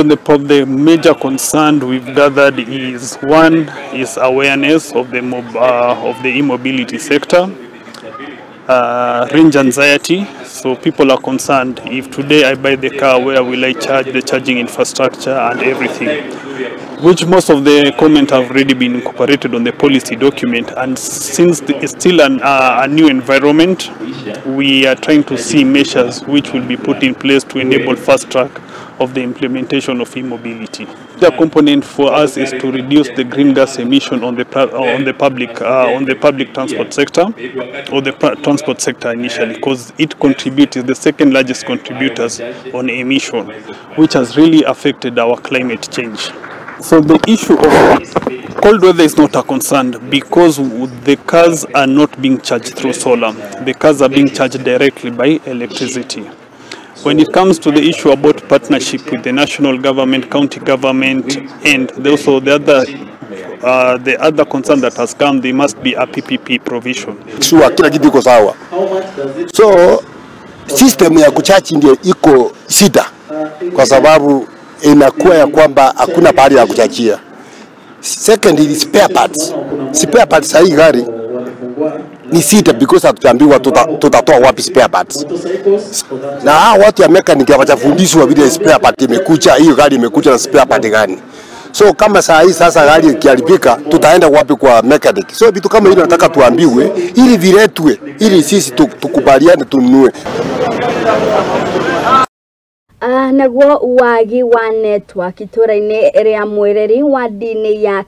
The major concern we've gathered is, one is awareness of the e-mobility sector, range anxiety. So people are concerned, if today I buy the car, where will I charge, the charging infrastructure and everything, which most of the comments have already been incorporated on the policy document. And since it's still a new environment, we are trying to see measures which will be put in place to enable fast track of the implementation of e-mobility. The component for us is to reduce the green gas emission on the public transport sector, or the transport sector initially, because it contributes, the second largest contributors on emission, which has really affected our climate change. So the issue of cold weather is not a concern, because the cars are not being charged through solar. The cars are being charged directly by electricity. When it comes to the issue about partnership with the national government, county government, and also the other concern that has come, there must be a PPP provision. Sure, kila kitu iko sawa. So system ya kuchaji ndio iko shida, kwa sababu inakuwa ya kwamba hakuna pahali ya kuchajia. Second is spare parts. Spare parts hii gari ni sita, because hatuambiwa tutatoa wapi spare parts. Na hao watu ya mechanic hawajafundishwa vile spare part imekuja, hiyo gari imekuja na spare part gani. So kama saa hii sasa gari ikiharibika, tutaenda wapi kwa mechanic? So vitu kama hilo nataka tuambiwe, ili viletwe, ili sisi tukubaliane tununue. Naguo wagi wa network itũra-inĩ rĩa Mwiriri wa dini ya